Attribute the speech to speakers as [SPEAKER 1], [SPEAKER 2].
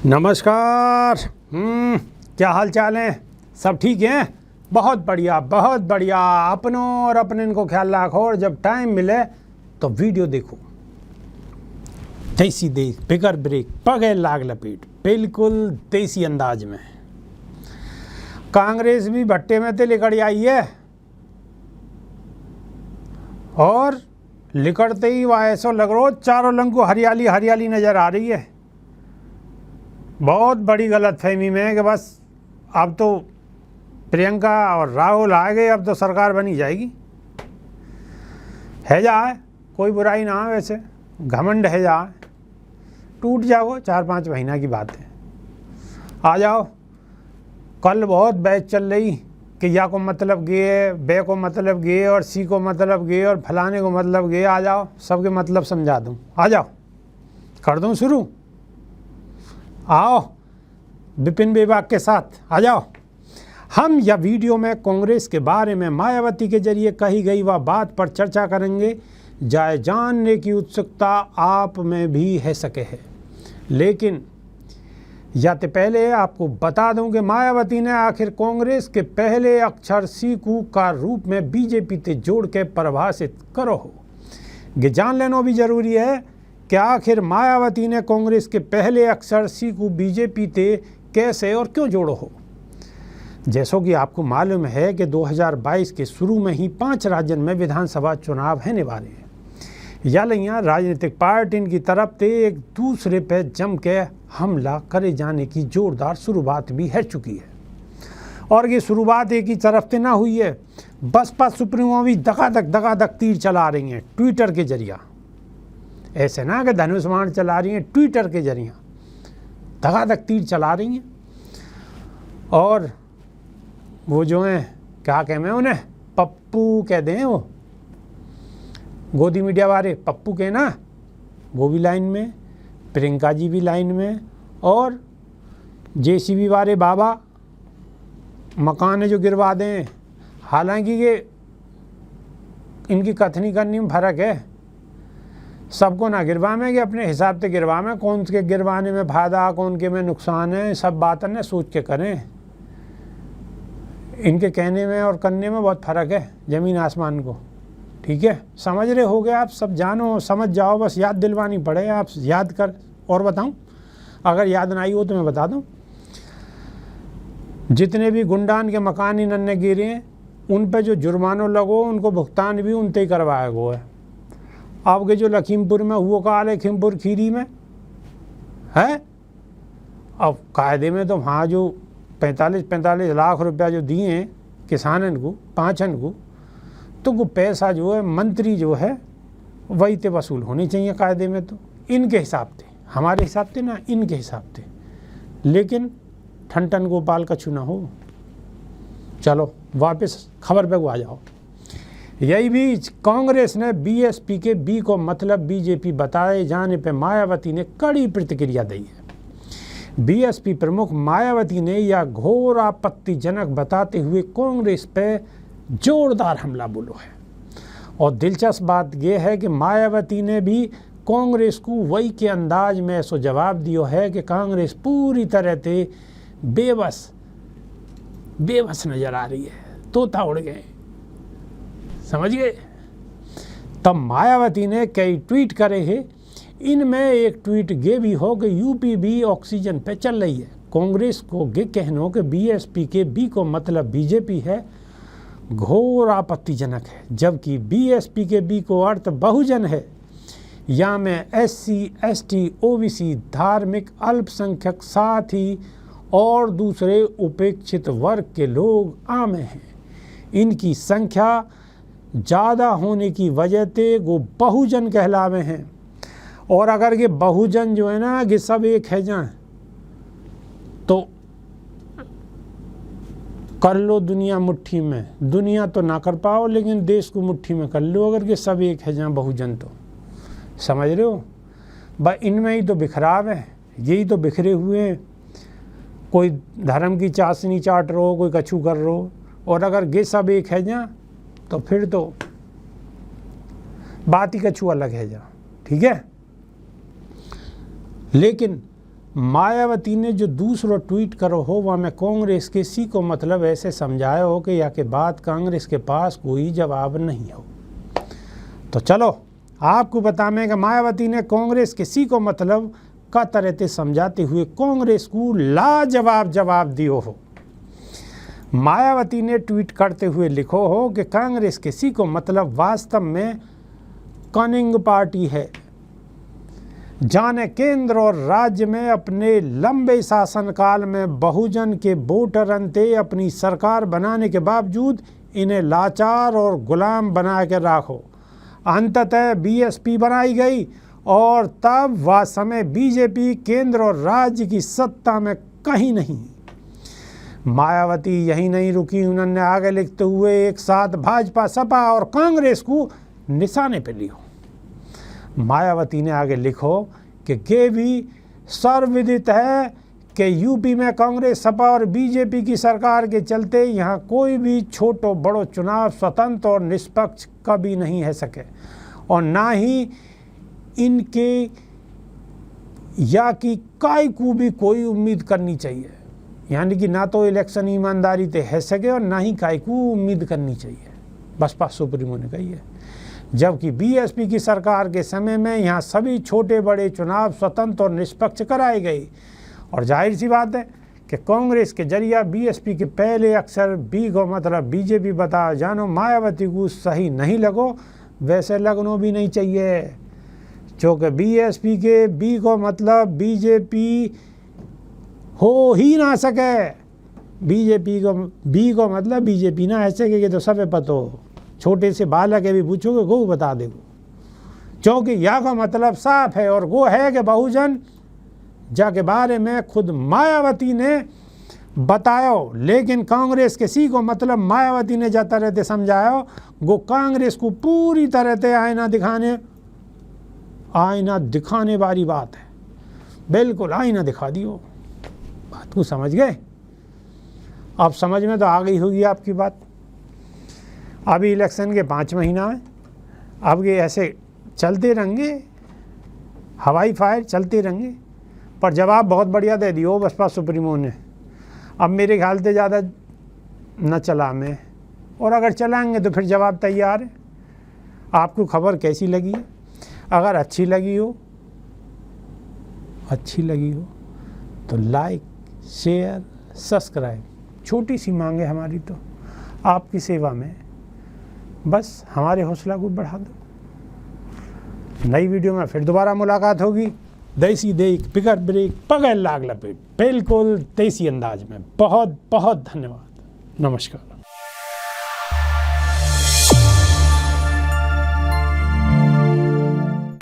[SPEAKER 1] नमस्कार। क्या हाल चाल है? सब ठीक हैं? बहुत बढ़िया बहुत बढ़िया। अपनों और अपने को ख्याल रखो और जब टाइम मिले तो वीडियो देखो। देसी देख बिगर ब्रेक बगैर लाग लपेट, बिल्कुल देसी अंदाज में। कांग्रेस भी भट्टे में ते लिकड़ आई है और लिकड़ते ही वह ऐसा लग रहा चारों रंग को हरियाली हरियाली नजर आ रही है। बहुत बड़ी गलतफहमी में है कि बस अब तो प्रियंका और राहुल आ गए, अब तो सरकार बनी जाएगी। है जा कोई बुराई ना है, वैसे घमंड है जा, टूट जाओ, 4-5 महीना की बात है। आ जाओ। कल बहुत बहस चल रही कि या को मतलब गे, बे को मतलब गे और सी को मतलब गे और फलाने को मतलब गे। आ जाओ, सबके मतलब समझा दूँ। आ जाओ, कर दूँ शुरू। आओ विपिन विभाग के साथ आ जाओ। हम यह वीडियो में कांग्रेस के बारे में मायावती के जरिए कही गई वह बात पर चर्चा करेंगे। जाए जानने की उत्सुकता आप में भी है सके है, लेकिन याते पहले आपको बता दूं कि मायावती ने आखिर कांग्रेस के पहले अक्षर सीकू का रूप में बीजेपी ते जोड़ के परिभाषित करो हो। ये जान लेना भी जरूरी है कि आखिर मायावती ने कांग्रेस के पहले अक्षर सी को बीजेपी ते कैसे और क्यों जोड़ो हो। जैसो कि आपको मालूम है कि 2022 के शुरू में ही 5 राज्यों में विधानसभा चुनाव होने वाले हैं। यहाँ राजनीतिक पार्टी की तरफ से एक दूसरे पे जम के हमला करे जाने की जोरदार शुरुआत भी है चुकी है। और ये शुरुआत एक ही तरफ से ना हुई है, बसपा सुप्रीमो भी दगादक तीर चला रही हैं ट्विटर के जरिए। ऐसे ना कि धनुष्मान चला रही हैं, ट्विटर के जरिए धगाधक तीर चला रही हैं। और वो जो हैं क्या कहें मैं उन्हें, पप्पू कह दें, वो गोदी मीडिया वाले पप्पू के ना, वो भी लाइन में, प्रियंका जी भी लाइन में, और जेसीबी वाले बाबा मकान जो गिरवा दें। हालांकि ये इनकी कथनी करनी में फ़र्क है। सबको ना गिरवा में कि अपने हिसाब से गिरवा में, कौन के गिरवाने में फ़ायदा कौन के में नुकसान है, सब बात न सोच के करें। इनके कहने में और करने में बहुत फ़र्क है, ज़मीन आसमान को। ठीक है, समझ रहे हो गए आप, सब जानो समझ जाओ, बस याद दिलवानी पड़े। आप याद कर और बताऊं, अगर याद ना आई हो तो मैं बता दूं। जितने भी गुंडान के मकान इन्होंने गिरे हैं उन पर जो जुर्माना लगो उनको भुगतान भी उनते ही करवाया गया है। अब के जो लखीमपुर में हुआ का लखीमपुर खीरी में है, अब कायदे में तो वहाँ जो 45 लाख रुपया जो दिए हैं किसानन को, 5 को, तो वो पैसा जो है मंत्री जो है वही ते वसूल होनी चाहिए कायदे में। तो इनके हिसाब से, हमारे हिसाब से ना, इनके हिसाब से। लेकिन ठन गोपाल कछु ना हो। चलो वापस खबर पे आ जाओ। यही बीच कांग्रेस ने बीएसपी के बी को मतलब बीजेपी बताए जाने पर मायावती ने कड़ी प्रतिक्रिया दी है। बीएसपी प्रमुख मायावती ने यह घोर आपत्तिजनक बताते हुए कांग्रेस पे जोरदार हमला बोलो है। और दिलचस्प बात यह है कि मायावती ने भी कांग्रेस को वही के अंदाज में ऐसा जवाब दिया है कि कांग्रेस पूरी तरह से बेबस नजर आ रही है, तोता उड़ गए, समझ गए। तब मायावती ने कई ट्वीट करे हैं। इनमें एक ट्वीट ये भी हो कि यूपी भी ऑक्सीजन पे चल रही है। कांग्रेस को ये कहना कि बीएसपी के बी को मतलब बीजेपी है, घोर आपत्तिजनक है, जबकि बीएसपी के बी को अर्थ बहुजन है। या में एससी, एसटी, ओबीसी, धार्मिक अल्पसंख्यक, साथ ही और दूसरे उपेक्षित वर्ग के लोग आम हैं। इनकी संख्या ज़्यादा होने की वजह से वो बहुजन कहलावे हैं। और अगर ये बहुजन जो है ना कि सब एक है जाए तो कर लो दुनिया मुट्ठी में। दुनिया तो ना कर पाओ लेकिन देश को मुट्ठी में कर लो अगर ये सब एक है जाए बहुजन। तो समझ रहे हो भाई, इनमें ही तो बिखराव है, यही तो बिखरे हुए हैं। कोई धर्म की चाशनी चाट रहो, कोई कछु कर रहो, और अगर ये सब एक है जाए तो फिर तो बात ही कछु अलग है जा। ठीक है, लेकिन मायावती ने जो दूसरो ट्वीट करो हो वह में कांग्रेस के सी को मतलब ऐसे समझाया हो कि या के बाद कांग्रेस के पास कोई जवाब नहीं हो। तो चलो आपको बताने कि मायावती ने कांग्रेस के सी को मतलब का तरह समझाते हुए कांग्रेस को लाजवाब जवाब दियो हो। मायावती ने ट्वीट करते हुए लिखो हो कि कांग्रेस के सी को मतलब वास्तव में कनिंग पार्टी है, जाने केंद्र और राज्य में अपने लंबे शासनकाल में बहुजन के वोटर अंते अपनी सरकार बनाने के बावजूद इन्हें लाचार और गुलाम बना के रखो। अंततः बीएसपी बनाई गई और तब वह समय बीजेपी केंद्र और राज्य की सत्ता में कहीं नहीं। मायावती यही नहीं रुकी, उन्होंने आगे लिखते हुए एक साथ भाजपा, सपा और कांग्रेस को निशाने पर लियो। मायावती ने आगे लिखो कि ये भी सर्वविदित है कि यूपी में कांग्रेस, सपा और बीजेपी की सरकार के चलते यहाँ कोई भी छोटो बड़ो चुनाव स्वतंत्र और निष्पक्ष कभी नहीं है सके और ना ही इनके या कि काय को भी कोई उम्मीद करनी चाहिए। यानी कि ना तो इलेक्शन ईमानदारी ते है सके और ना ही काय को उम्मीद करनी चाहिए, बसपा सुप्रीमो ने कही है। जबकि बीएसपी की सरकार के समय में यहाँ सभी छोटे बड़े चुनाव स्वतंत्र और निष्पक्ष कराए गए और जाहिर सी बात है कि कांग्रेस के जरिया बीएसपी के पहले अक्षर बी को मतलब बीजेपी बता जानो मायावती को सही नहीं लगो, वैसे लगनो भी नहीं चाहिए, क्योंकि बीएसपी के बी को मतलब बीजेपी हो ही ना सके। बीजेपी को बी को मतलब बीजेपी ना ऐसे के तो सब पता हो, छोटे से बालक है भी पूछोगे वो बता देगो, क्योंकि यह का मतलब साफ है और वो है कि बहुजन जाके बारे में खुद मायावती ने बतायो। लेकिन कांग्रेस के सी को मतलब मायावती ने जाता रहते समझायो, वो कांग्रेस को पूरी तरह से आईना दिखाने वाली बात है, बिल्कुल आईना दिखा दियो। बात को समझ गए? अब समझ में तो आ गई होगी आपकी बात। अभी इलेक्शन के 5 महीना है, अब ये ऐसे चलते रहेंगे, हवाई फायर चलते रहेंगे, पर जवाब बहुत बढ़िया दे दियो बसपा सुप्रीमो ने। अब मेरे ख्याल से ज़्यादा न चला में, और अगर चलाएंगे तो फिर जवाब तैयार है। आपको खबर कैसी लगी है? अगर अच्छी लगी हो तो लाइक, शेयर, सब्सक्राइब, छोटी सी मांग है हमारी तो आपकी सेवा में, बस हमारे हौसला को बढ़ा दो। नई वीडियो में फिर दोबारा मुलाकात होगी। देसी देख पिकर ब्रेक पकड़ लाग लपेट, बिल्कुल देसी अंदाज में। बहुत बहुत धन्यवाद, नमस्कार।